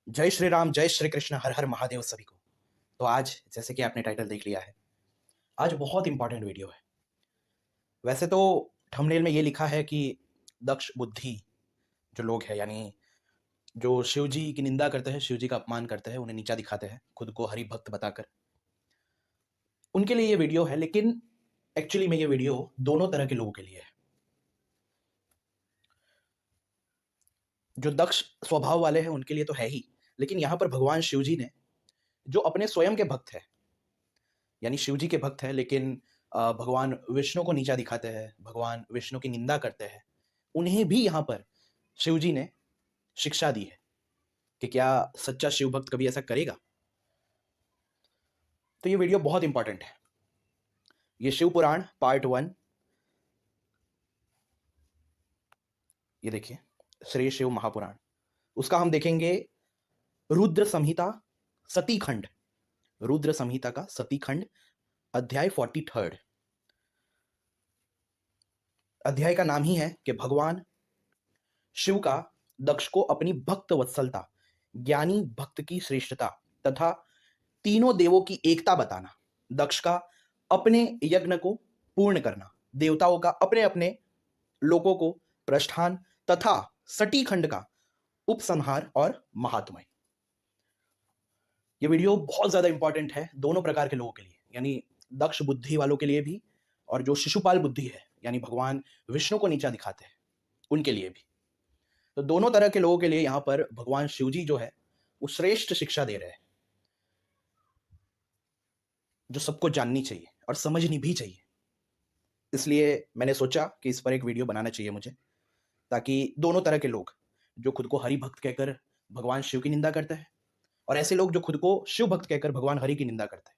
जय श्री राम, जय श्री कृष्ण, हर हर महादेव सभी को। तो आज जैसे कि आपने टाइटल देख लिया है, आज बहुत इंपॉर्टेंट वीडियो है। वैसे तो थंबनेल में ये लिखा है कि दक्ष बुद्धि जो लोग हैं, यानी जो शिव जी की निंदा करते हैं, शिव जी का अपमान करते हैं, उन्हें नीचा दिखाते हैं खुद को हरि भक्त बताकर, उनके लिए ये वीडियो है। लेकिन एक्चुअली में ये वीडियो दोनों तरह के लोगों के लिए है। जो दक्ष स्वभाव वाले हैं उनके लिए तो है ही, लेकिन यहाँ पर भगवान शिव जी ने जो अपने स्वयं के भक्त हैं, यानी शिव जी के भक्त हैं, लेकिन भगवान विष्णु को नीचा दिखाते हैं, भगवान विष्णु की निंदा करते हैं, उन्हें भी यहाँ पर शिव जी ने शिक्षा दी है कि क्या सच्चा शिव भक्त कभी ऐसा करेगा। तो ये वीडियो बहुत इंपॉर्टेंट है। ये शिव पुराण पार्ट 1, ये देखिए, श्री शिव महापुराण, उसका हम देखेंगे रुद्र संहिता सती खंड, रुद्र संहिता का सती खंड, अध्याय 43। अध्याय का नाम ही है कि भगवान शिव का दक्ष को अपनी भक्त वत्सलता, ज्ञानी भक्त की श्रेष्ठता तथा तीनों देवों की एकता बताना, दक्ष का अपने यज्ञ को पूर्ण करना, देवताओं का अपने अपने लोगों को प्रस्थान तथा सटी खंड का उपसंहार और महात्म्य। यह वीडियो बहुत ज्यादा इंपॉर्टेंट है दोनों प्रकार के लोगों के लिए, यानी दक्ष बुद्धि वालों के लिए भी, और जो शिशुपाल बुद्धि है, यानी भगवान विष्णु को नीचा दिखाते हैं, उनके लिए भी। तो दोनों तरह के लोगों के लिए यहां पर भगवान शिव जी जो है वो श्रेष्ठ शिक्षा दे रहे हैं, जो सबको जाननी चाहिए और समझनी भी चाहिए। इसलिए मैंने सोचा कि इस पर एक वीडियो बनाना चाहिए मुझे, ताकि दोनों तरह के लोग जो खुद को हरि भक्त कहकर भगवान शिव की निंदा करते हैं, और ऐसे लोग जो खुद को शिव भक्त कहकर भगवान हरि की निंदा करते हैं,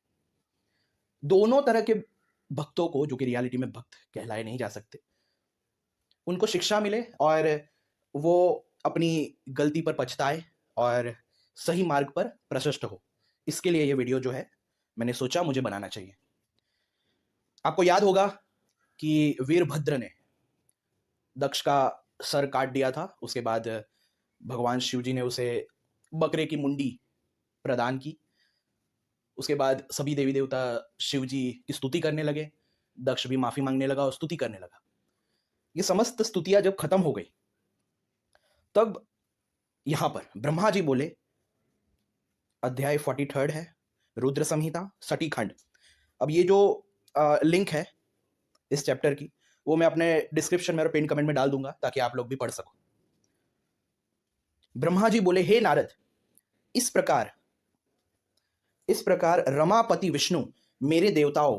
दोनों तरह के भक्तों को, जो कि रियलिटी में भक्त कहलाए नहीं जा सकते, उनको शिक्षा मिले और वो अपनी गलती पर पछताए और सही मार्ग पर प्रशस्त हो। इसके लिए ये वीडियो जो है मैंने सोचा मुझे बनाना चाहिए। आपको याद होगा कि वीरभद्र ने दक्ष का सर काट दिया था, उसके बाद भगवान शिव जी ने उसे बकरे की मुंडी प्रदान की। उसके बाद सभी देवी देवता शिव जी की स्तुति करने लगे, दक्ष भी माफी मांगने लगा और स्तुति करने लगा। ये समस्त स्तुतियां जब खत्म हो गई, तब यहां पर ब्रह्मा जी बोले, अध्याय 43 है, रुद्र संहिता सटी खंड। अब ये जो लिंक है इस चैप्टर की, वो मैं अपने डिस्क्रिप्शन में और पिन कमेंट में डाल दूंगा, ताकि आप लोग भी पढ़ सको। ब्रह्मा जी बोले, हे नारद, इस प्रकार रमापति विष्णु मेरे देवताओं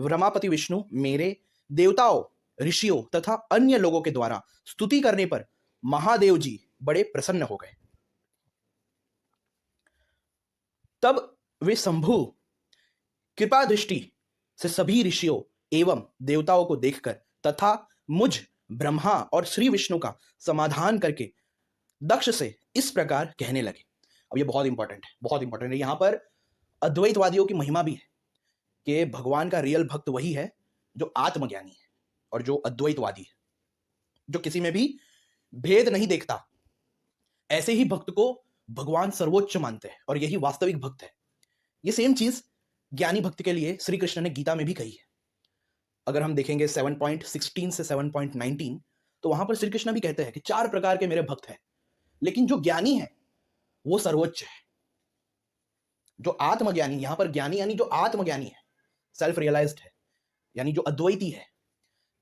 रमापति विष्णु मेरे देवताओं, ऋषियों तथा अन्य लोगों के द्वारा स्तुति करने पर महादेव जी बड़े प्रसन्न हो गए। तब वे शंभु कृपा दृष्टि से सभी ऋषियों एवं देवताओं को देखकर तथा मुझ ब्रह्मा और श्री विष्णु का समाधान करके दक्ष से इस प्रकार कहने लगे। अब ये बहुत इंपॉर्टेंट है, बहुत इंपॉर्टेंट है। यहां पर अद्वैतवादियों की महिमा भी है कि भगवान का रियल भक्त वही है जो आत्मज्ञानी है, और जो अद्वैतवादी है, जो किसी में भी भेद नहीं देखता, ऐसे ही भक्त को भगवान सर्वोच्च मानते हैं, और यही वास्तविक भक्त है। ये सेम चीज ज्ञानी भक्त के लिए श्री कृष्ण ने गीता में भी कही है। अगर हम देखेंगे 7.16 से 7.19, तो वहां पर श्री कृष्ण भी कहते हैं कि 4 प्रकार के मेरे भक्त हैं, लेकिन जो ज्ञानी है वो सर्वोच्च है। जो आत्मज्ञानी, यहां पर ज्ञानी यानी जो आत्मज्ञानी है, सेल्फ रियलाइज्ड है, यानी जो अद्वैती है,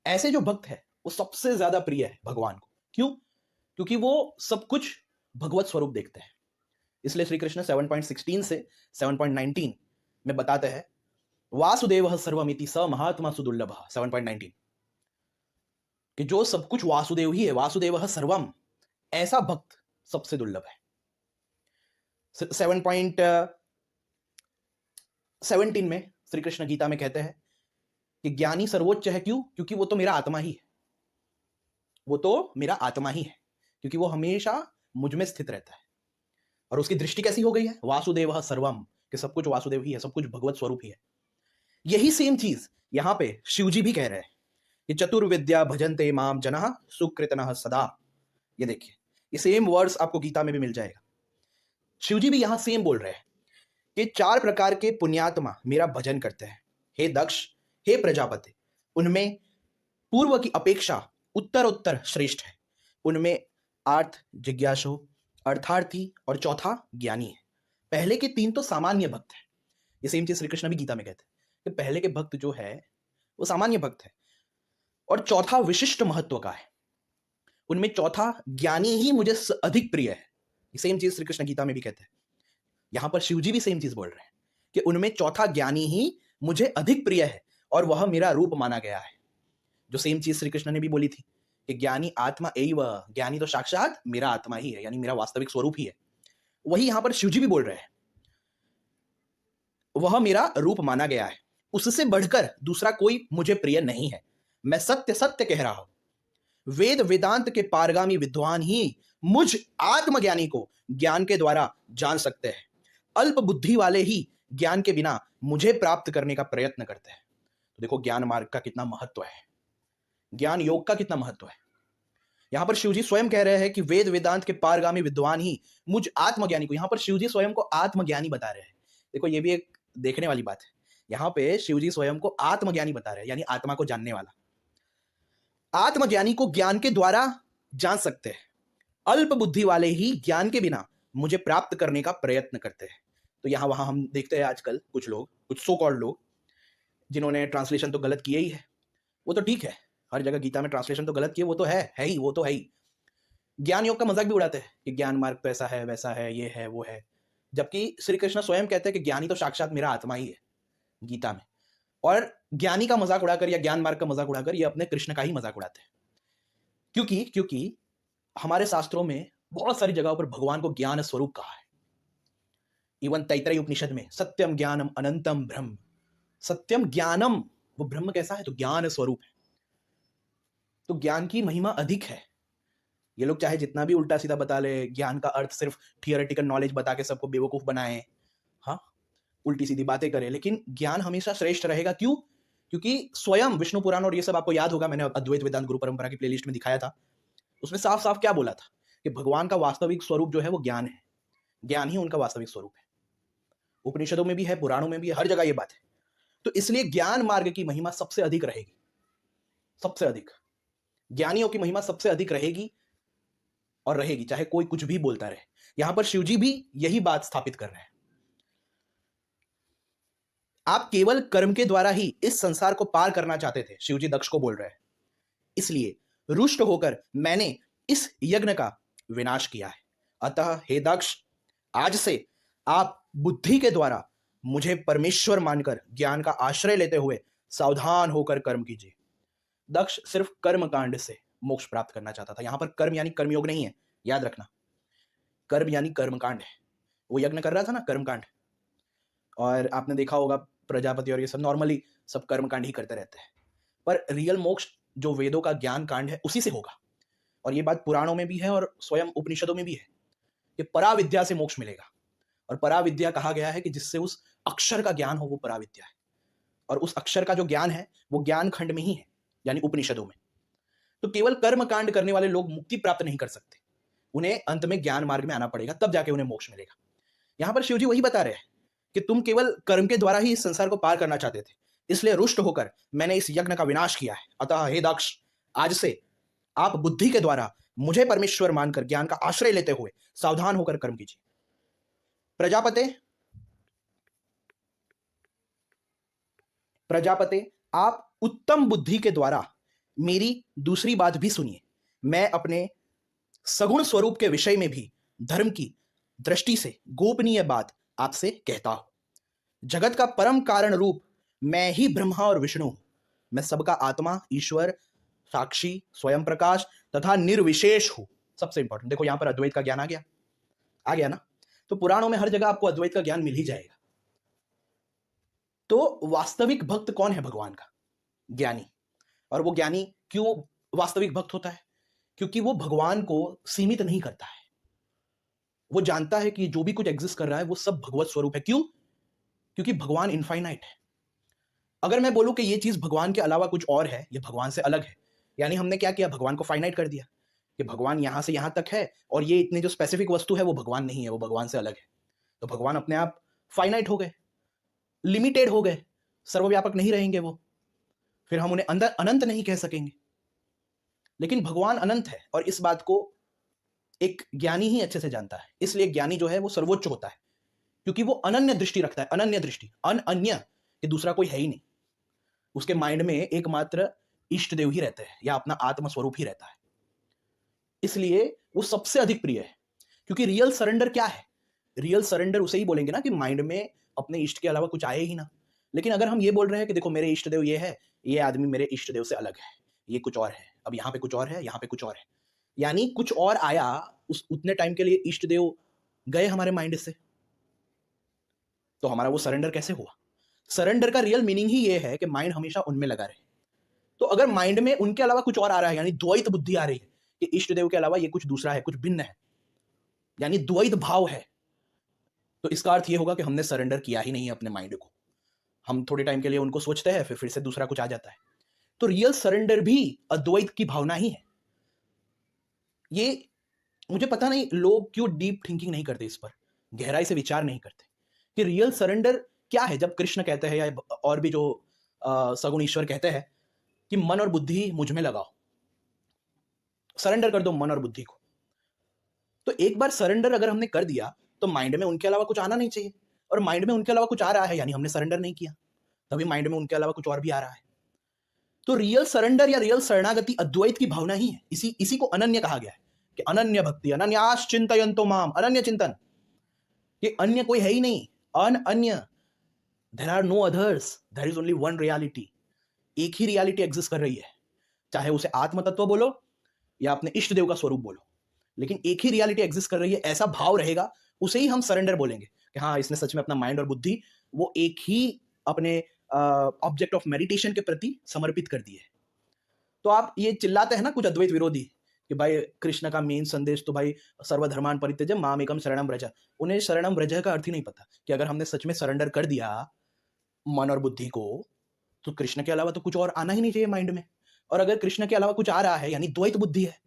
ऐसे जो भक्त है वो सबसे ज्यादा प्रिय है भगवान को। क्यों? क्योंकि वो सब कुछ भगवत स्वरूप देखते हैं। इसलिए श्री कृष्ण 7.16 से 7.19 में बताते हैं, वासुदेव सर्वमिति स महात्मा सुदुर्लभ। 7.19 कि जो सब कुछ वासुदेव ही है, वासुदेव सर्वम, ऐसा भक्त सबसे दुर्लभ है। 7.17 में श्री कृष्ण गीता में कहते हैं कि ज्ञानी सर्वोच्च है। क्यों? क्योंकि वो तो मेरा आत्मा ही है, वो तो मेरा आत्मा ही है, क्योंकि वो हमेशा मुझ में स्थित रहता है। और उसकी दृष्टि कैसी हो गई है? वासुदेव सर्वम, कि सब कुछ वासुदेव ही है, सब कुछ भगवत स्वरूप ही है। यही सेम चीज यहां पे शिव जी भी कह रहे हैं कि चतुर्विद्या भजन्ते माम जनः सुकृतनः सदा। ये देखिए ये सेम वर्ड्स आपको गीता में भी मिल जाएगा। शिव जी भी यहां सेम बोल रहे हैं कि 4 प्रकार के पुण्यात्मा मेरा भजन करते हैं। हे दक्ष, हे प्रजापति, उनमें पूर्व की अपेक्षा उत्तर श्रेष्ठ है। उनमें आर्थ जिज्ञासु, अर्थार्थी और चौथा ज्ञानी है। पहले के 3 तो सामान्य भक्त हैं। ये सेम चीज श्री कृष्ण भी गीता में कहते हैं कि पहले के भक्त जो है वो सामान्य भक्त है, और चौथा विशिष्ट महत्व का है। उनमें चौथा ज्ञानी ही मुझे अधिक प्रिय है। ये सेम चीज श्री कृष्ण गीता में भी कहते हैं। यहां पर शिव जी भी सेम चीज बोल रहे हैं कि उनमें चौथा ज्ञानी ही मुझे अधिक प्रिय है और वह मेरा रूप माना गया है। जो सेम चीज श्री कृष्ण ने भी बोली थी कि ज्ञानी आत्मा एव, ज्ञानी तो साक्षात मेरा आत्मा ही है, यानी मेरा वास्तविक स्वरूप ही है। वही यहां पर शिव जी भी बोल रहे हैं, वह मेरा रूप माना गया है, उससे बढ़कर दूसरा कोई मुझे प्रिय नहीं है। मैं सत्य सत्य कह रहा हूं। वेद वेदांत के पारगामी विद्वान ही मुझ आत्मज्ञानी को ज्ञान के द्वारा जान सकते हैं। अल्प बुद्धि वाले ही ज्ञान के बिना मुझे प्राप्त करने का प्रयत्न करते हैं। तो देखो ज्ञान मार्ग का कितना महत्व है, ज्ञान योग का कितना महत्व है। यहां पर शिवजी स्वयं कह रहे हैं कि वेद वेदांत के पारगामी विद्वान ही मुझ आत्मज्ञानी को, यहां पर शिवजी स्वयं को आत्मज्ञानी बता रहे हैं। देखो ये भी एक देखने वाली बात है। यहां पे शिवजी स्वयं को आत्मज्ञानी बता रहे हैं, यानी आत्मा को जानने वाला। आत्मज्ञानी को ज्ञान के द्वारा जान सकते हैं। अल्प बुद्धि वाले ही ज्ञान के बिना मुझे प्राप्त करने का प्रयत्न करते हैं। तो यहां वहां हम देखते हैं आजकल कुछ लोग, कुछ सो कॉल्ड लोग, जिन्होंने ट्रांसलेशन तो गलत किए ही है। वो तो ठीक है, हर जगह गीता में ट्रांसलेशन तो गलत किए, वो तो है ही, वो तो है ही। ज्ञान योग का मजाक भी उड़ाते हैं कि ज्ञान मार्ग तो ऐसा है, वैसा है, ये है, वो है। जबकि श्री कृष्ण स्वयं कहते हैं कि ज्ञानी तो साक्षात मेरा आत्मा ही है गीता में। और ज्ञानी का मजाक उड़ाकर या ज्ञान मार्ग का मजाक उड़ाकर ये अपने कृष्ण का ही मजाक उड़ाते हैं। क्योंकि हमारे शास्त्रों में बहुत सारी जगहों पर भगवान को ज्ञान स्वरूप कहा है। इवन तैतरीय उपनिषद में सत्यम ज्ञानम अनंतम ब्रह्म, सत्यम ज्ञानम, वो ब्रह्म कैसा है? तो ज्ञान स्वरूप है। तो ज्ञान की महिमा अधिक है। ये लोग चाहे जितना भी उल्टा सीधा बता ले, ज्ञान का अर्थ सिर्फ थियोरेटिकल नॉलेज बता के सबको बेवकूफ बनाए, हाँ, उल्टी सीधी बातें करें, लेकिन ज्ञान हमेशा श्रेष्ठ रहेगा। क्यों? क्योंकि स्वयं विष्णु पुराण और ये सब आपको याद होगा, मैंने अद्वैत वेदांत गुरु परंपरा की प्लेलिस्ट में दिखाया था। उसमें साफ साफ क्या बोला था कि भगवान का वास्तविक स्वरूप जो है वो ज्ञान है। ज्ञान ही उनका वास्तविक स्वरूप है। उपनिषदों में भी है, पुराणों में भी है, हर जगह ये बात है। तो इसलिए ज्ञान मार्ग की महिमा सबसे अधिक रहेगी, सबसे अधिक। ज्ञानियों की महिमा सबसे अधिक रहेगी और रहेगी, चाहे कोई कुछ भी बोलता रहे। यहां पर शिवजी भी यही बात स्थापित कर रहे हैं। आप केवल कर्म के द्वारा ही इस संसार को पार करना चाहते थे, शिवजी दक्ष को बोल रहे हैं। इसलिए रुष्ट होकर मैंने इस यज्ञ का विनाश किया है। अतः हे दक्ष, आज से आप बुद्धि के द्वारा मुझे परमेश्वर मानकर ज्ञान का आश्रय लेते हुए सावधान होकर कर्म कीजिए। दक्ष सिर्फ कर्म कांड से मोक्ष प्राप्त करना चाहता था। यहां पर कर्म यानी कर्मयोग नहीं है, याद रखना। कर्म यानी कर्मकांड है। वो यज्ञ कर रहा था ना, कर्मकांड। और आपने देखा होगा प्रजापति और ये सब नॉर्मली सब कर्मकांड ही करते रहते हैं, पर रियल मोक्ष जो वेदों का ज्ञान कांड है उसी से होगा। और ये बात पुराणों में भी है और स्वयं उपनिषदों में भी है कि पराविद्या से मोक्ष मिलेगा। और पराविद्या कहा गया है कि जिससे उस अक्षर का ज्ञान हो, वो पराविद्या है। और उस अक्षर का जो ज्ञान है वो ज्ञान खंड में ही है, यानी उपनिषदों में। तो केवल कर्म कांड करने वाले लोग मुक्ति प्राप्त नहीं कर सकते, उन्हें अंत में ज्ञान मार्ग में आना पड़ेगा, तब जाके उन्हें मोक्ष मिलेगा। यहां पर शिवजी वही बता रहे हैं कि तुम केवल कर्म के द्वारा ही इस संसार को पार करना चाहते थे, इसलिए रुष्ट होकर मैंने इस यज्ञ का विनाश किया है। अतः हे दक्ष, आज से आप बुद्धि के द्वारा मुझे परमेश्वर मानकर ज्ञान का आश्रय लेते हुए सावधान होकर कर्म कीजिए। प्रजापते, आप उत्तम बुद्धि के द्वारा मेरी दूसरी बात भी सुनिए। मैं अपने सगुण स्वरूप के विषय में भी धर्म की दृष्टि से गोपनीय बात आपसे कहता हूं। जगत का परम कारण रूप मैं ही ब्रह्मा और विष्णु हूं। मैं सबका आत्मा, ईश्वर, साक्षी, स्वयं प्रकाश तथा निर्विशेष हूं। सबसे इंपॉर्टेंट देखो, यहां पर अद्वैत का ज्ञान आ गया ना। तो पुराणों में हर जगह आपको अद्वैत का ज्ञान मिल ही जाएगा। तो वास्तविक भक्त कौन है भगवान का? ज्ञानी। और वो ज्ञानी क्यों वास्तविक भक्त होता है? क्योंकि वो भगवान को सीमित नहीं करता है। वो जानता है कि जो भी कुछ एग्जिस्ट कर रहा है वो सब भगवत स्वरूप है। क्यों? क्योंकि भगवान इनफाइनाइट है। अगर मैं बोलूं कि ये चीज भगवान के अलावा कुछ और है, ये भगवान से अलग है, यानी हमने क्या किया? भगवान को फाइनाइट कर दिया। कि भगवान यहां से यहां तक है और ये इतने जो स्पेसिफिक वस्तु है वो भगवान नहीं है, वो भगवान से अलग है। तो भगवान अपने आप फाइनाइट हो गए, लिमिटेड हो गए, सर्वव्यापक नहीं रहेंगे वो, फिर हम उन्हें अंदर अनंत नहीं कह सकेंगे। लेकिन भगवान अनंत है और इस बात को एक ज्ञानी ही अच्छे से जानता है। इसलिए ज्ञानी जो है वो सर्वोच्च होता है, क्योंकि वो अनन्य दृष्टि रखता है। अनन्य दृष्टि, अन्य कि दूसरा कोई है ही नहीं। उसके माइंड में एकमात्र इष्ट देव ही रहते हैं या अपना आत्म स्वरूप ही रहता है। इसलिए वो सबसे अधिक प्रिय है। क्योंकि रियल सरेंडर क्या है? रियल सरेंडर उसे ही बोलेंगे ना कि माइंड में अपने इष्ट के अलावा कुछ आए ही ना। लेकिन अगर हम ये बोल रहे हैं कि देखो मेरे इष्ट देव ये है, ये आदमी मेरे इष्ट देव से अलग है, ये कुछ और है, अब यहाँ पे कुछ और है, यहाँ पे कुछ और है, यानी कुछ और आया, उस उतने टाइम के लिए इष्ट देव गए हमारे माइंड से, तो हमारा वो सरेंडर कैसे हुआ? सरेंडर का रियल मीनिंग ही ये है कि माइंड हमेशा उनमें लगा रहे। तो अगर माइंड में उनके अलावा कुछ और आ रहा है, यानी द्वैत बुद्धि आ रही है कि इष्ट देव के अलावा ये कुछ दूसरा है, कुछ भिन्न है, यानी द्वैत भाव है, तो इसका अर्थ ये होगा कि हमने सरेंडर किया ही नहीं है अपने माइंड को। हम थोड़े टाइम के लिए उनको सोचते हैं, फिर से दूसरा कुछ आ जाता है। तो रियल सरेंडर भी अद्वैत की भावना ही है। ये मुझे पता नहीं लोग क्यों डीप थिंकिंग नहीं करते, इस पर गहराई से विचार नहीं करते कि रियल सरेंडर क्या है। जब कृष्ण कहते हैं या और भी जो सगुण ईश्वर कहते हैं कि मन और बुद्धि मुझ में लगाओ, सरेंडर कर दो मन और बुद्धि को, तो एक बार सरेंडर अगर हमने कर दिया तो माइंड में उनके अलावा कुछ आना नहीं चाहिए। और माइंड में उनके अलावा कुछ आ रहा है यानी हमने सरेंडर नहीं किया, तभी माइंड में उनके अलावा कुछ और भी आ रहा है। तो रियल सरेंडर या रियल शरणागति अद्वैत की भावना ही है। इसी को अनन्य कहा गया है कि अनन्य भक्ति, अनन्यास चिंतयन्तो माम, अनन्य चिंतन। ये अन्य कोई है ही नहीं, अन्य, there are no others, there is only one reality. एक ही रियलिटी एग्जिस्ट कर रही है, चाहे उसे आत्म तत्व बोलो या अपने इष्ट देव का स्वरूप बोलो, लेकिन एक ही रियलिटी एग्जिस्ट कर रही है, ऐसा भाव रहेगा, उसे ही हम सरेंडर बोलेंगे कि हाँ इसने सच में अपना माइंड और बुद्धि वो एक ही अपने ऑब्जेक्ट ऑफ मेडिटेशन के प्रति समर्पित कर दिए। तो आप ये चिल्लाते हैं ना कुछ अद्वैत विरोधी कि भाई कृष्ण का मेन संदेश तो भाई सर्वधर्मान परित्यज्य माम एकम शरणम व्रज। उन्हें शरणम व्रज का अर्थ ही नहीं पता कि अगर हमने सच में सरेंडर कर दिया मन और बुद्धि को, तो कृष्ण के अलावा तो कुछ और आना ही नहीं चाहिए माइंड में। और अगर कृष्ण के अलावा कुछ आ रहा है यानी द्वैत बुद्धि है,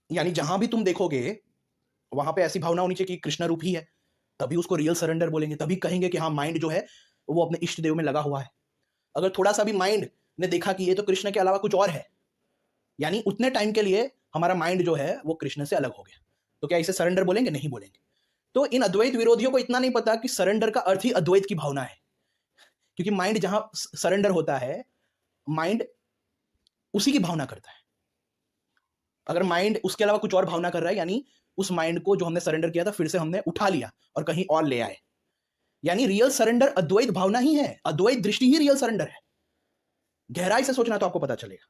यानी जहां भी तुम देखोगे वहां पे ऐसी भावना होनी चाहिए कि कृष्ण रूप ही है, तभी उसको रियल सरेंडर बोलेंगे, तभी कहेंगे कि हाँ माइंड जो है वो अपने इष्ट देव में लगा हुआ है। अगर थोड़ा सा भी माइंड ने देखा कि ये तो कृष्ण के अलावा कुछ और है, यानी उतने टाइम के लिए हमारा माइंड जो है वो कृष्ण से अलग हो गया, तो क्या इसे सरेंडर बोलेंगे? नहीं बोलेंगे। तो इन अद्वैत विरोधियों को इतना नहीं पता कि सरेंडर का अर्थ ही अद्वैत की भावना है, क्योंकि माइंड जहां सरेंडर होता है, माइंड उसी की भावना करता है। अगर माइंड उसके अलावा कुछ और भावना कर रहा है, यानी उस माइंड को जो हमने सरेंडर किया था फिर से हमने उठा लिया और कहीं और ले आए, यानी रियल सरेंडर अद्वैत भावना ही है, अद्वैत दृष्टि ही रियल सरेंडर है। गहराई से सोचना तो आपको पता चलेगा।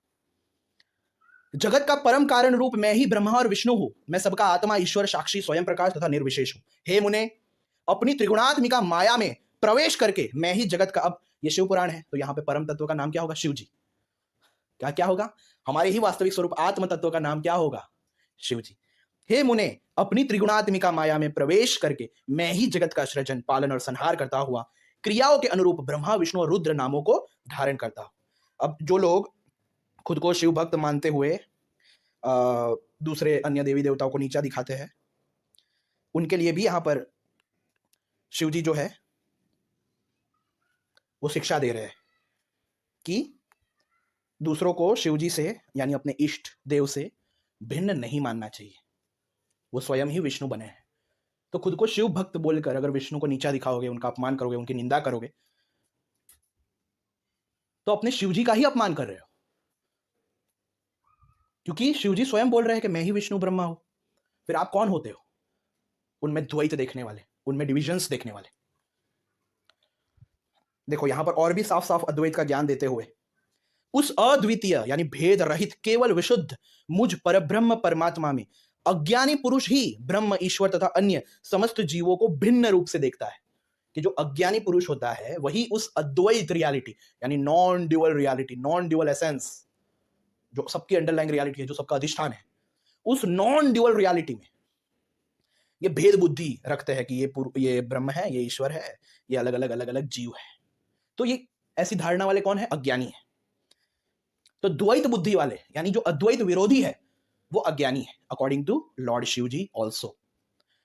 जगत का परम कारण रूप मैं ही ब्रह्मा और विष्णु हूं, मैं सबका आत्मा, ईश्वर, साक्षी, स्वयं प्रकाश तथा निर्विशेष हूं। हे मुने, अपनी त्रिगुणात्मिका माया में प्रवेश करके मैं ही जगत का, अब ये शिव पुराण है तो यहाँ पे परम तत्व का नाम क्या होगा? शिव जी। क्या क्या होगा? हमारे ही वास्तविक स्वरूप आत्म तत्व का नाम क्या होगा? शिव जी। हे मुने, अपनी त्रिगुणात्मिका माया में प्रवेश करके मैं ही जगत का सृजन, पालन और संहार करता हुआ क्रियाओं के अनुरूप ब्रह्मा, विष्णु और रुद्र नामों को धारण करता हूं। अब जो लोग खुद को शिव भक्त मानते हुए दूसरे अन्य देवी देवताओं को नीचा दिखाते हैं, उनके लिए भी यहां पर शिव जी जो है वो शिक्षा दे रहे हैं कि दूसरों को शिव जी से यानी अपने इष्ट देव से भिन्न नहीं मानना चाहिए, वो स्वयं ही विष्णु बने हैं। तो खुद को शिव भक्त बोलकर अगर विष्णु को नीचा दिखाओगे, उनका अपमान करोगे, उनकी निंदा करोगे, तो अपने शिव जी का ही अपमान कर रहे हो, क्योंकि शिव जी स्वयं बोल रहे हैं कि मैं ही विष्णु ब्रह्मा हूं। फिर आप कौन होते हो? उनमें द्वैत देखने वाले, उनमें डिविजन्स देखने वाले। देखो यहां पर और भी साफ साफ अद्वैत का ज्ञान देते हुए, उस अद्वितीय यानी भेद रहित केवल विशुद्ध मुझ परब्रह्म परमात्मा में अज्ञानी पुरुष ही ब्रह्म, ईश्वर तथा अन्य समस्त जीवों को भिन्न रूप से देखता है। कि जो अज्ञानी पुरुष होता है वही उस अद्वैत रियलिटी यानी non dual reality, non dual essence, जो सबकी अंडरलाइंग रियलिटी है, जो सबका अधिष्ठान है, उस नॉन ड्यूअल रियलिटी में ये भेद बुद्धि रखते हैं कि ये ब्रह्म है, ये ईश्वर है, ये अलग अलग जीव है। तो ये ऐसी धारणा वाले कौन है? अज्ञानी है। तो द्वैत बुद्धि वाले यानी जो अद्वैत विरोधी है वो अज्ञानी है, according to lord Shiv ji also.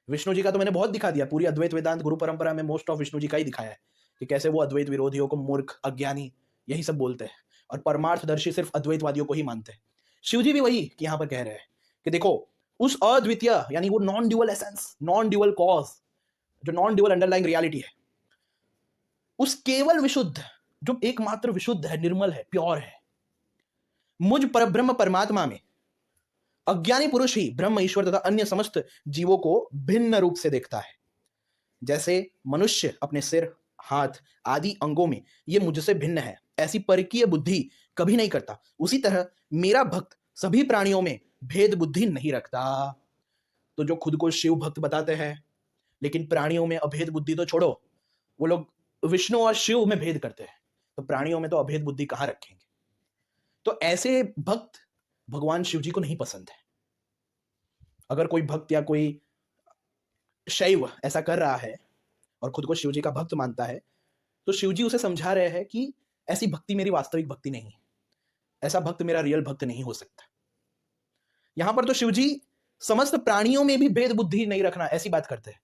Vishnu ji का तो मैंने बहुत दिखा दिया, पूरी अद्वैत वेदांत गुरु परंपरा में मोस्ट ऑफ विष्णु जी का ही दिखाया है कि कैसे वो अद्वैत विरोधियों को मूर्ख, अज्ञानी यही सब बोलते हैं, और परमार्थदर्शी सिर्फ अद्वैतवादियों को ही मानते हैं। शिव जी भी वही यहाँ पर कह रहे हैं कि देखो उस अद्वितीय यानी वो non dual essence, non dual cause, जो नॉन ड्यूअल अंडरलाइंग रियलिटी है, उस केवल विशुद्ध, जो एकमात्र विशुद्ध है, निर्मल है, प्योर है, मुझ परब्रह्म परमात्मा में अज्ञानी पुरुष ही ब्रह्म, ईश्वर तथा अन्य समस्त जीवों को भिन्न रूप से देखता है। जैसे मनुष्य अपने सिर, हाथ आदि अंगों में ये मुझसे भिन्न है ऐसी परकीय बुद्धि कभी नहीं करता, उसी तरह मेरा भक्त सभी प्राणियों में भेद बुद्धि नहीं रखता। तो जो खुद को शिव भक्त बताते हैं लेकिन प्राणियों में अभेद बुद्धि तो छोड़ो, वो लोग विष्णु और शिव में भेद करते हैं, तो प्राणियों में तो अभेद बुद्धि कहां रखेंगे। तो ऐसे भक्त भगवान शिव जी को नहीं पसंद है। अगर कोई भक्त या कोई शैव ऐसा कर रहा है और खुद को शिव जी का भक्त मानता है, तो शिव जी उसे समझा रहे हैं कि ऐसी भक्ति मेरी वास्तविक भक्ति नहीं है, ऐसा भक्त मेरा रियल भक्त नहीं हो सकता। यहां पर तो शिव जी समस्त प्राणियों में भी भेद बुद्धि नहीं रखना ऐसी बात करते हैं,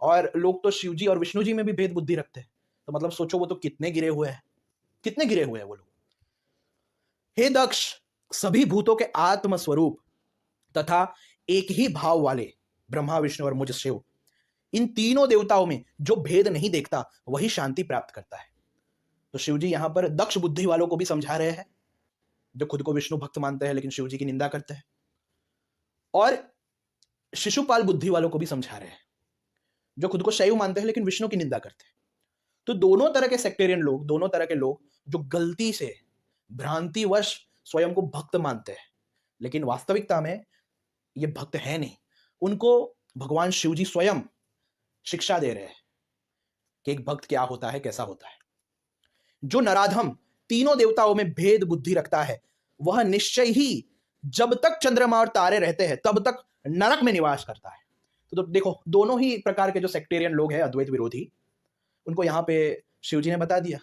और लोग तो शिव जी और विष्णु जी में भी भेद बुद्धि रखते हैं। तो मतलब सोचो वो तो कितने गिरे हुए हैं, कितने गिरे हुए हैं वो लोग। हे दक्ष, सभी भूतों के आत्म स्वरूप तथा एक ही भाव वाले ब्रह्मा, विष्णु और मुझ शिव, इन तीनों देवताओं में जो भेद नहीं देखता वही शांति प्राप्त करता है। तो शिव जी यहां पर दक्ष बुद्धि वालों को भी समझा रहे हैं, जो खुद को विष्णु भक्त मानते हैं लेकिन शिव जी की निंदा करते हैं, और शिशुपाल बुद्धि वालों को भी समझा रहे हैं, जो खुद को शैव मानते हैं लेकिन विष्णु की निंदा करते हैं। तो दोनों तरह के सेक्टेरियन लोग, दोनों तरह के लोग जो गलती से, भ्रांतिवश स्वयं को भक्त मानते हैं लेकिन वास्तविकता में ये भक्त है नहीं, उनको भगवान शिव जी स्वयं शिक्षा दे रहे हैं कि एक भक्त क्या होता है, कैसा होता है। जो नराधम तीनों देवताओं में भेद बुद्धि रखता है वह निश्चय ही जब तक चंद्रमा और तारे रहते हैं तब तक नरक में निवास करता है। तो देखो दोनों ही प्रकार के जो सेक्टेरियन लोग हैं, अद्वैत विरोधी, उनको यहाँ पे शिव जी ने बता दिया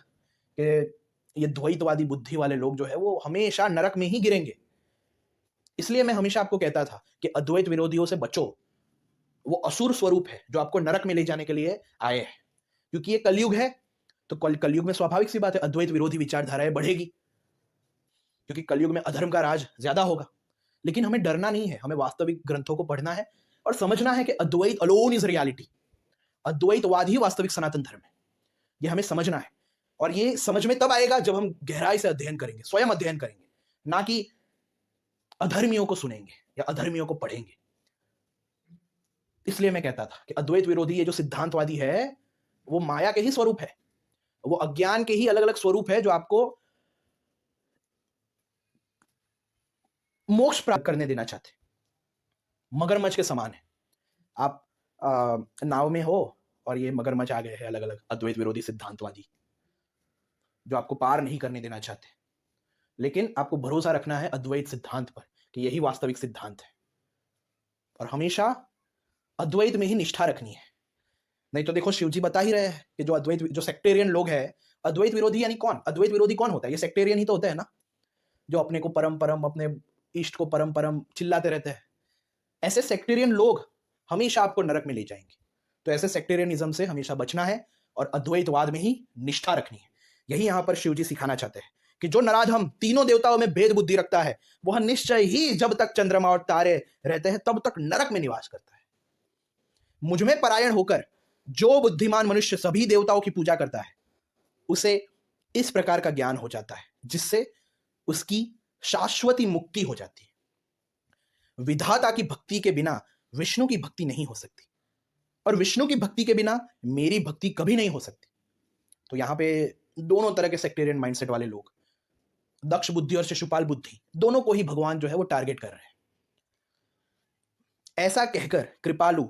कि ये द्वैतवादी बुद्धि वाले लोग जो है वो हमेशा नरक में ही गिरेंगे। इसलिए मैं हमेशा आपको कहता था कि अद्वैत विरोधियों से बचो, वो असुर स्वरूप है जो आपको नरक में ले जाने के लिए आए हैं। क्योंकि ये कलयुग है, तो कलयुग में स्वाभाविक सी बात है अद्वैत विरोधी विचारधाराएं बढ़ेगी, क्योंकि कलयुग में अधर्म का राज ज्यादा होगा। लेकिन हमें डरना नहीं है, हमें वास्तविक ग्रंथों को पढ़ना है और समझना है कि अद्वैत अलोन इज रियलिटी, अद्वैतवाद ही वास्तविक सनातन धर्म है। ये हमें समझना है, और ये समझ में तब आएगा जब हम गहराई से अध्ययन करेंगे, स्वयं अध्ययन करेंगे, ना कि अधर्मियों को सुनेंगे या अधर्मियों को पढ़ेंगे। इसलिए मैं कहता था कि अद्वैत विरोधी ये जो सिद्धांतवादी है वो माया के ही स्वरूप है, वो अज्ञान के ही अलग अलग स्वरूप है जो आपको मोक्ष प्राप्त करने देना चाहते। मगरमच्छ के समान है, आप नाव में हो और ये मगरमच्छ आ गए हैं अलग अलग अद्वैत विरोधी सिद्धांतवादी जो आपको पार नहीं करने देना चाहते, लेकिन आपको भरोसा रखना है अद्वैत सिद्धांत पर कि यही वास्तविक सिद्धांत है, और हमेशा अद्वैत में ही निष्ठा रखनी है। नहीं तो देखो शिव जी बता ही रहे हैं कि जो अद्वैत, जो सेक्टेरियन लोग हैं, अद्वैत विरोधी यानी कौन, अद्वैत विरोधी कौन होता है, ये सेक्टेरियन ही तो होता है ना, जो अपने को परम परम, अपने इष्ट को परम परम चिल्लाते रहते हैं। ऐसे सेक्टेरियन लोग हमेशा आपको नरक में ले जाएंगे। तो ऐसे सेक्टेरियनिज्म से हमेशा बचना है और अद्वैतवाद में ही निष्ठा रखनी है। यही यहां पर शिव जी सिखाना चाहते हैं कि जो नराधम तीनों देवताओं में भेद बुद्धि रखता है वह निश्चय ही जब तक चंद्रमा और तारे रहते हैं तब तक नरक में निवास करता है। मुझ में परायण होकर जो बुद्धिमान मनुष्य सभी देवताओं की पूजा करता है उसे इस प्रकार का ज्ञान हो जाता है जिससे उसकी शाश्वती मुक्ति हो जाती है। विधाता की भक्ति के बिना विष्णु की भक्ति नहीं हो सकती, और विष्णु की भक्ति के बिना मेरी भक्ति कभी नहीं हो सकती। तो यहां पे दोनों तरह के सेक्टेरियन माइंडसेट वाले लोग, दक्ष बुद्धि और शिशुपाल बुद्धि, दोनों को ही भगवान जो है वो टारगेट कर रहे हैं। ऐसा कहकर कृपालु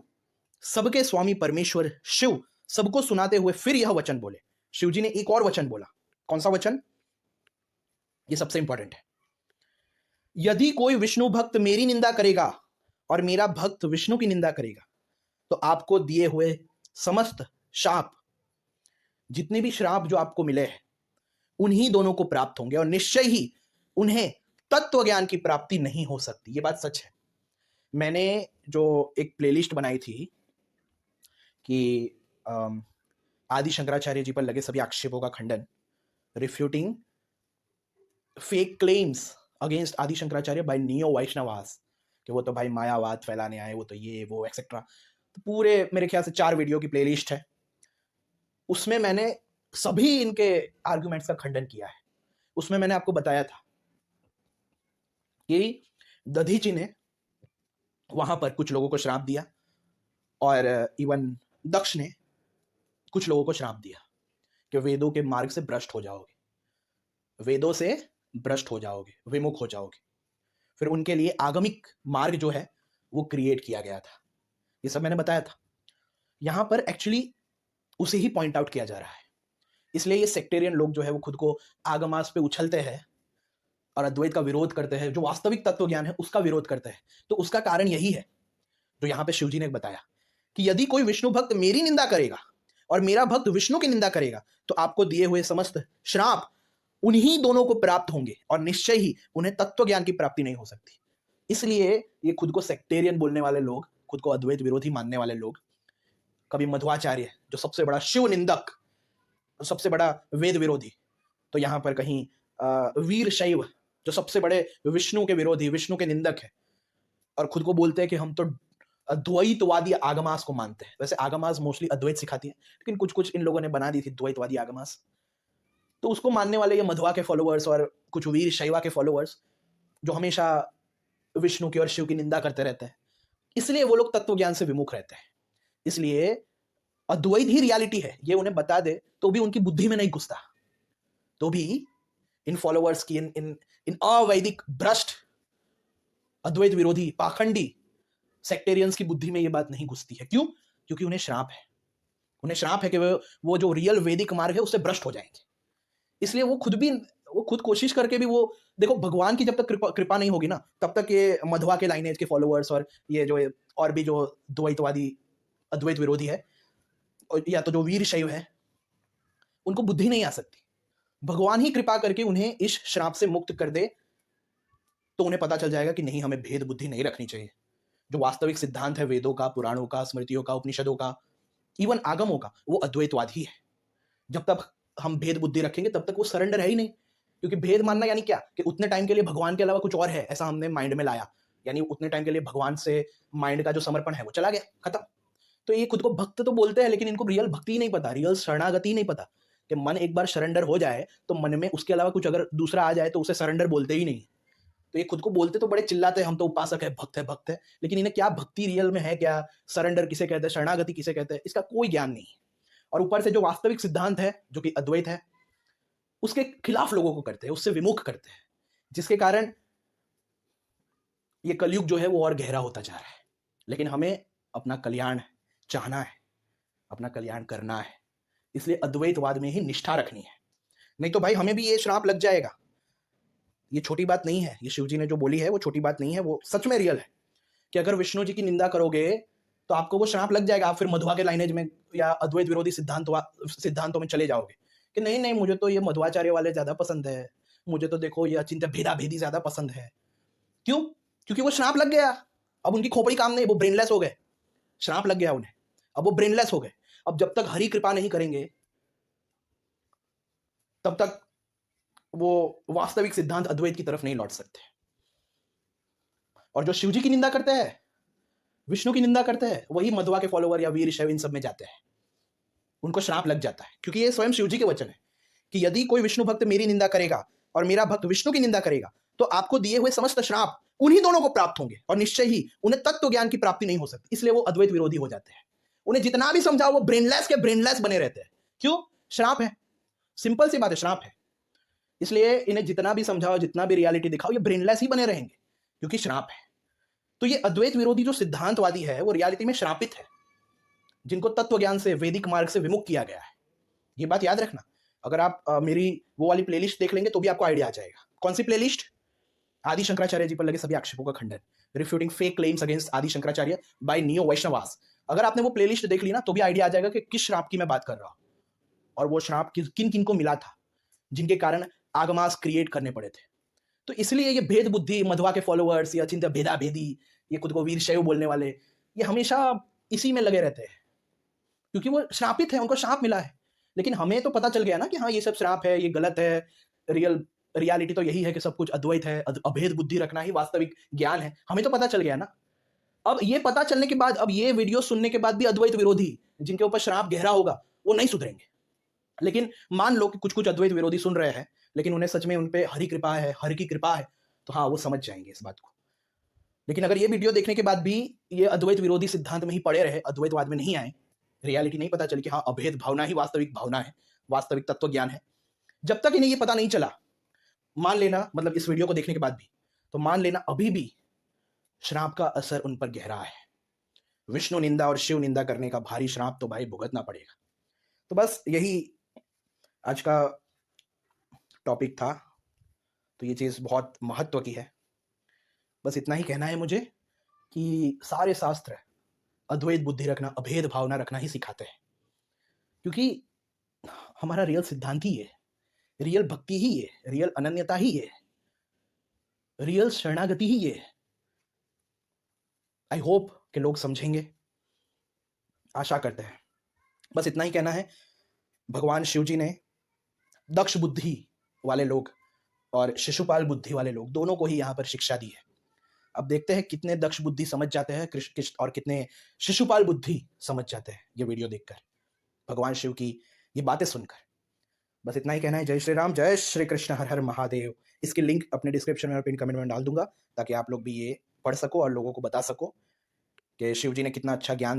सबके स्वामी परमेश्वर शिव सबको सुनाते हुए फिर यह वचन बोले। शिव जी ने एक और वचन बोला। कौन सा वचन? ये सबसे इंपॉर्टेंट है। यदि कोई विष्णु भक्त मेरी निंदा करेगा और मेरा भक्त विष्णु की निंदा करेगा तो आपको दिए हुए समस्त शाप, जितने भी श्राप जो आपको मिले हैं, उन्हीं दोनों को प्राप्त होंगे और निश्चय ही उन्हें तत्व ज्ञान की प्राप्ति नहीं हो सकती। ये बात सच है। मैंने जो एक प्लेलिस्ट बनाई थी कि आदि शंकराचार्य जी पर लगे सभी आक्षेपों का खंडन, रिफ्यूटिंग फेक क्लेम्स अगेंस्ट आदि शंकराचार्य बाय नियो वैष्णवास, कि वो तो भाई मायावाद फैलाने आए, वो तो ये वो एक्सेट्रा। तो पूरे मेरे ख्याल से 4 वीडियो की प्लेलिस्ट है, उसमें मैंने सभी इनके आर्गुमेंट्स का खंडन किया है। उसमें मैंने आपको बताया था कि दधीची ने वहां पर कुछ लोगों को श्राप दिया, और इवन दक्ष ने कुछ लोगों को श्राप दिया कि वेदों के मार्ग से भ्रष्ट हो जाओगे, वेदों से भ्रष्ट हो जाओगे, विमुख हो जाओगे। फिर उनके लिए आगमिक मार्ग जो है वो क्रिएट किया गया था। ये सब मैंने बताया था। यहां पर एक्चुअली उसे ही पॉइंट आउट किया जा रहा है। इसलिए ये सेक्टेरियन लोग जो है वो खुद को आगमास पे उछलते हैं और अद्वैत का विरोध करते हैं, जो वास्तविक तत्व ज्ञान है उसका विरोध करते हैं। तो उसका कारण यही है जो यहां पे शिवजी ने बताया कि यदि कोई विष्णु भक्त मेरी निंदा करेगा और मेरा भक्त विष्णु की निंदा करेगा तो आपको दिए हुए समस्त श्राप उन्हीं दोनों को प्राप्त होंगे और निश्चय ही उन्हें तत्व ज्ञान की प्राप्ति नहीं हो सकती। इसलिए ये खुद को सेक्टेरियन बोलने वाले लोग, खुद को अद्वैत विरोधी मानने वाले लोग, कभी मध्वाचार्य जो सबसे बड़ा शिव निंदक, सबसे बड़ा वेद विरोधी, तो यहां पर कहीं वीर शैव जो सबसे बड़े विष्णु के विरोधी, विष्णु के निंदक है, और खुद को बोलते हैं कि हम तो द्वैतवादी आगमास को मानते हैं। वैसे आगमास मोस्टली अद्वैत सिखाती है, लेकिन कुछ कुछ इन लोगों ने बना दी थी द्वैतवादी आगमास। तो उसको मानने वाले ये मध्वा के फॉलोअर्स और कुछ वीर शैवा के फॉलोअर्स जो हमेशा विष्णु की और शिव की निंदा करते रहते हैं, इसलिए वो लोग तत्व ज्ञान से विमुख रहते हैं। इसलिए अद्वैत ही रियलिटी है ये उन्हें बता दे तो भी उनकी बुद्धि में नहीं घुसता, तो भी इन फॉलोअर्स की, इन इन इन अवैदिक भ्रष्ट अद्वैत विरोधी पाखंडी सेक्टेरियंस की बुद्धि में ये बात नहीं घुसती है। क्यों? क्योंकि उन्हें श्राप है। उन्हें श्राप है कि वो जो रियल वैदिक मार्ग है उससे भ्रष्ट हो जाएंगे। इसलिए वो खुद कोशिश करके भी, वो देखो भगवान की जब तक कृपा नहीं होगी ना, तब तक ये मध्वा के लाइनेज के फॉलोअर्स और ये जो और भी जो द्वैतवादी अद्वैत विरोधी है या तो जो वीर शैव है, उनको बुद्धि नहीं आ सकती। भगवान ही कृपा करके उन्हें इस श्राप से मुक्त कर दे तो उन्हें पता चल जाएगा कि नहीं, हमें भेद बुद्धि नहीं रखनी चाहिए। जो वास्तविक सिद्धांत है वेदों का, पुराणों का, स्मृतियों का, उपनिषदों का, इवन आगमों का, वो अद्वैतवाद ही है। जब तक हम भेद बुद्धि रखेंगे तब तक वो सरेंडर है ही नहीं। क्योंकि भेद मानना यानी क्या, कि उतने टाइम के लिए भगवान के अलावा कुछ और है, ऐसा हमने माइंड में लाया, यानी उतने टाइम के लिए भगवान से माइंड का जो समर्पण है वो चला गया, खत्म। तो ये खुद को भक्त तो बोलते हैं, लेकिन इनको रियल भक्ति ही नहीं पता, रियल शरणागति ही नहीं पता, कि मन एक बार सरेंडर हो जाए तो मन में उसके अलावा कुछ अगर दूसरा आ जाए तो उसे सरेंडर बोलते ही नहीं। तो ये खुद को बोलते तो बड़े चिल्लाते हैं, हम तो उपासक है, भक्त है, लेकिन इन्हें क्या भक्ति रियल में है, क्या सरेंडर किसे कहते हैं, शरणागति किसे कहते हैं, इसका कोई ज्ञान नहीं। और ऊपर से जो वास्तविक सिद्धांत है जो कि अद्वैत है, उसके खिलाफ लोगों को करते हैं, उससे विमुख करते हैं, जिसके कारण ये कलयुग जो है वो और गहरा होता जा रहा है। लेकिन हमें अपना कल्याण चाहना है, अपना कल्याण करना है, इसलिए अद्वैतवाद में ही निष्ठा रखनी है। नहीं तो भाई हमें भी ये श्राप लग जाएगा। ये छोटी बात नहीं है, ये शिवजी ने जो बोली है वो छोटी बात नहीं है, वो सच में रियल है कि अगर विष्णु जी की निंदा करोगे तो आपको वो श्राप लग जाएगा। आप फिर मध्वा के लाइनेज में या अद्वैत विरोधी सिद्धांतों में चले जाओगे कि नहीं नहीं, मुझे तो ये मध्वाचार्य वाले ज्यादा पसंद है, मुझे तो देखो ये अचिंत्य भेदा भेदी ज्यादा पसंद है। क्यों? क्योंकि वो श्राप लग गया। अब उनकी खोपड़ी काम नहीं, वो ब्रेनलेस हो गए, श्राप लग गया उन्हें, अब वो ब्रेनलेस हो गए। अब जब तक हरि कृपा नहीं करेंगे तब तक वो वास्तविक सिद्धांत अद्वैत की तरफ नहीं लौट सकते। और जो शिवजी की निंदा करते हैं, विष्णु की निंदा करते हैं, वही मध्वा के फॉलोवर या वीर शैव इन सब में जाते हैं, उनको श्राप लग जाता है। क्योंकि ये स्वयं शिवजी के वचन है कि यदि कोई विष्णु भक्त मेरी निंदा करेगा और मेरा भक्त विष्णु की निंदा करेगा तो आपको दिए हुए समस्त श्राप उन्हीं दोनों को प्राप्त होंगे और निश्चय ही उन्हें तत्व ज्ञान की प्राप्ति नहीं हो सकती। इसलिए वो अद्वैत विरोधी हो जाते हैं। उन्हें जितना भी समझाओ वो ब्रेनलेस के ब्रेनलेस बने रहते हैं। क्यों? श्राप है, सिंपल सी बात है, श्राप है। इसलिए इन्हें जितना भी समझाओ, जितना भी रियलिटी दिखाओ, ये ब्रेनलेस ही बने रहेंगे क्योंकि श्राप है। तो ये अद्वैत विरोधी जो सिद्धांतवादी है वो रियलिटी में श्रापित है, जिनको तत्व ज्ञान से, वैदिक मार्ग से विमुख किया गया है। ये बात याद रखना। अगर आप मेरी वो वाली प्लेलिस्ट देख लेंगे तो भी आपको आइडिया आ जाएगा। कौन सी प्लेलिस्ट? आदि शंकराचार्य जी पर लगे सभी आक्षेपों का खंडन, रिफ्यूटिंग फेक क्लेम्स अगेंस्ट आदि शंकराचार्य बाय नियो वैष्णवास। अगर आपने वो प्लेलिस्ट देख ली ना तो भी आइडिया आ जाएगा कि किस श्राप की मैं बात कर रहा हूं और वो श्राप किन किन को मिला था, जिनके कारण आगमास क्रिएट करने पड़े थे। तो इसलिए ये भेद बुद्धि, मध्वा के फॉलोअर्स, ये अचिंत्य भेदा भेदी, ये खुद को वीर शैव बोलने वाले, ये हमेशा इसी में लगे रहते हैं, क्योंकि वो श्रापित है, उनको श्राप मिला है। लेकिन हमें तो पता चल गया ना कि हाँ, ये सब श्राप है, ये गलत है, रियलिटी तो यही है कि सब कुछ अद्वैत है, अभेद बुद्धि रखना ही वास्तविक ज्ञान है। हमें तो पता चल गया ना। अब ये पता चलने के बाद, अब ये वीडियो सुनने के बाद भी अद्वैत विरोधी, जिनके ऊपर श्राप गहरा होगा, वो नहीं सुधरेंगे। लेकिन मान लो कि कुछ कुछ अद्वैत विरोधी सुन रहे हैं, लेकिन उन्हें सच में उन पे हरि कृपा है, हरि की कृपा है, तो हाँ, वो समझ जाएंगे इस बात को। लेकिन अगर ये वीडियो देखने के बाद भी ये अद्वैत विरोधी सिद्धांत में ही पड़े रहे, अद्वैतवाद में नहीं आए, रियलिटी नहीं पता चली कि हाँ, अभेद भावना ही वास्तविक भावना है, वास्तविक तत्व ज्ञान है, जब तक इन्हें ये पता नहीं चला, मान लेना, मतलब इस वीडियो को देखने के बाद भी, तो मान लेना अभी भी श्राप का असर उन पर गहरा है। विष्णु निंदा और शिव निंदा करने का भारी श्राप तो भाई भुगतना पड़ेगा। तो बस यही आज का टॉपिक था। तो ये चीज़ बहुत महत्व की है। बस इतना ही कहना है मुझे कि सारे शास्त्र अद्वैत बुद्धि रखना, अभेद भावना रखना ही सिखाते हैं, क्योंकि हमारा रियल सिद्धांत ही है, रियल भक्ति ही है, रियल अनन्यता ही है, रियल शरणागति ही है। आई होप कि लोग समझेंगे, आशा करते हैं। बस इतना ही कहना है। भगवान शिव जी ने दक्ष बुद्धि वाले लोग और शिशुपाल बुद्धि वाले लोग दोनों को ही यहाँ पर शिक्षा दी है। अब देखते हैं कितने दक्ष बुद्धि समझ जाते हैं और कितने शिशुपाल बुद्धि समझ जाते हैं ये वीडियो देखकर, भगवान शिव की ये बातें सुनकर। बस इतना ही कहना है। जय श्री राम, जय श्री कृष्ण, हर हर महादेव। इसकी लिंक अपने डिस्क्रिप्शन में और पिन कमेंट में डाल दूंगा, ताकि आप लोग भी ये पढ़ सको और लोगों को बता सको कि शिव जी ने कितना अच्छा ज्ञान दिया।